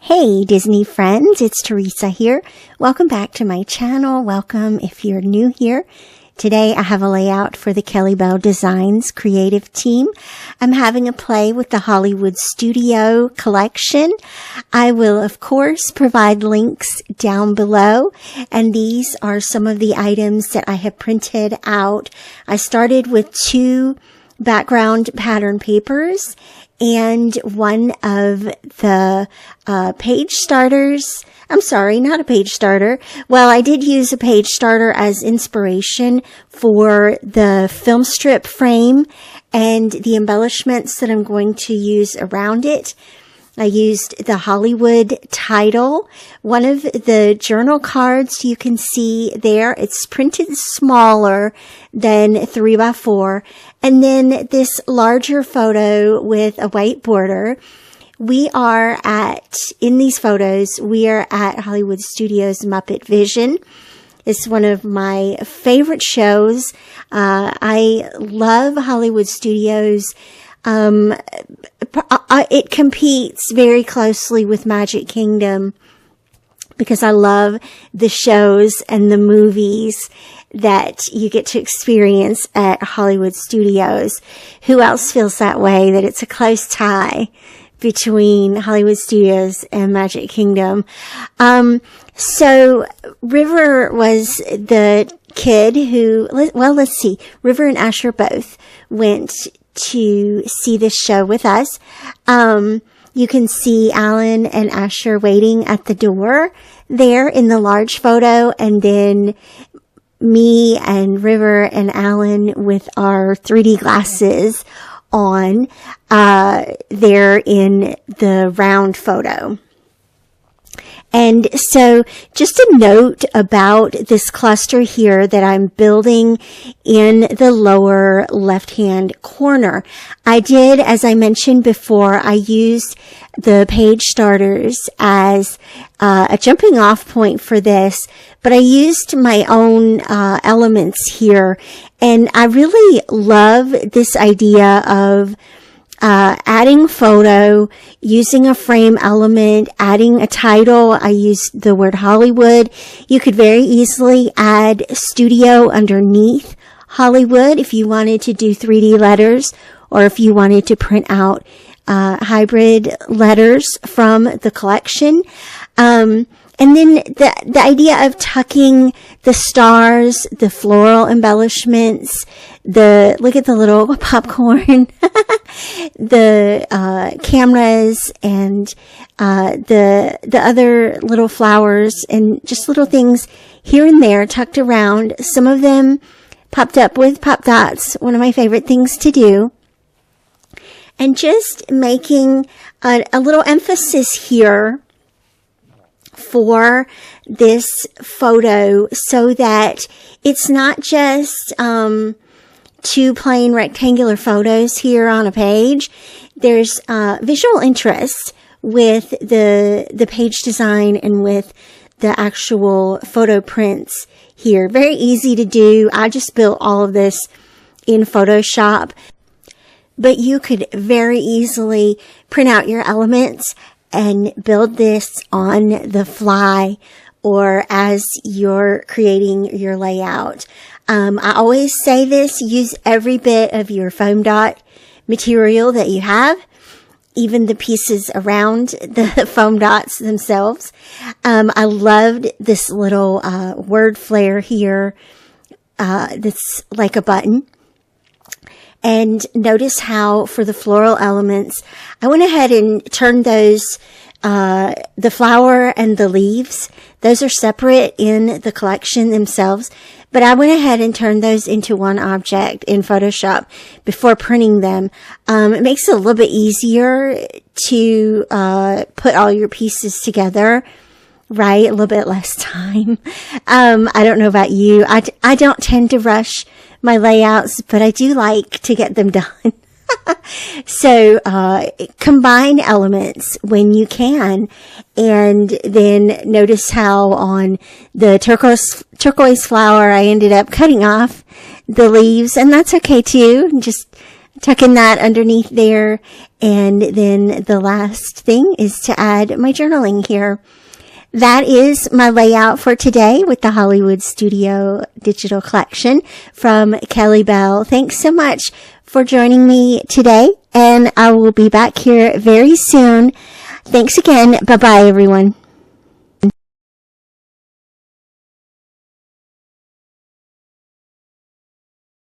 Hey Disney friends, it's Teresa here. Welcome back to my channel. Welcome if you're new here. Today I have a layout for the Kellybell Designs creative team. I'm having a play with the Hollywood Studio collection. I will of course provide links down below, and these are some of the items that I have printed out. I started with 2 background pattern papers and one of the page starters. I'm sorry, not a page starter. Well, I did use a page starter as inspiration for the film strip frame and the embellishments that I'm going to use around it. I used the Hollywood title. One of the journal cards you can see there, it's printed smaller than 3x4. And then this larger photo with a white border. In these photos, we are at Hollywood Studios Muppet Vision. It's one of my favorite shows. I love Hollywood Studios. It competes very closely with Magic Kingdom because I love the shows and the movies that you get to experience at Hollywood Studios. Who else feels that way, that it's a close tie between Hollywood Studios and Magic Kingdom? So River was the kid who, well, let's see, River and Asher both went to see this show with us. You can see Alan and Asher waiting at the door there in the large photo, and then me and River and Alan with our 3D glasses on there in the round photo. And so just a note about this cluster here that I'm building in the lower left-hand corner. I did, as I mentioned before, I used the page starters as a jumping off point for this, but I used my own elements here. And I really love this idea of adding photo, using a frame element, adding a title. I used the word Hollywood. You could very easily add studio underneath Hollywood if you wanted to do 3D letters, or if you wanted to print out hybrid letters from the collection. And then the idea of tucking the stars, the floral embellishments, look at the little popcorn, the cameras, and the other little flowers, and just little things here and there tucked around. Some of them popped up with pop dots, one of my favorite things to do. And just making a little emphasis here for this photo so that it's not just 2 plain rectangular photos here on a page. There's visual interest with the page design and with the actual photo prints here. Very easy to do. I just built all of this in Photoshop, but you could very easily print out your elements and build this on the fly or as you're creating your layout. I always say this, use every bit of your foam dot material that you have, even the pieces around the foam dots themselves. I loved this little word flare here that's like a button. And notice how for the floral elements, I went ahead and turned those, the flower and the leaves, those are separate in the collection themselves, but I went ahead and turned those into one object in Photoshop before printing them. It makes it a little bit easier to put all your pieces together, right? A little bit less time. I don't know about you. I don't tend to rush my layouts, but I do like to get them done. So combine elements when you can, and then notice how on the turquoise flower I ended up cutting off the leaves, and that's okay too. Just tucking that underneath there. And then the last thing is to add my journaling here. That is my layout for today with the Hollywood Studio Digital Collection from Kellybell. Thanks so much for joining me today, and I will be back here very soon. Thanks again. Bye-bye, everyone.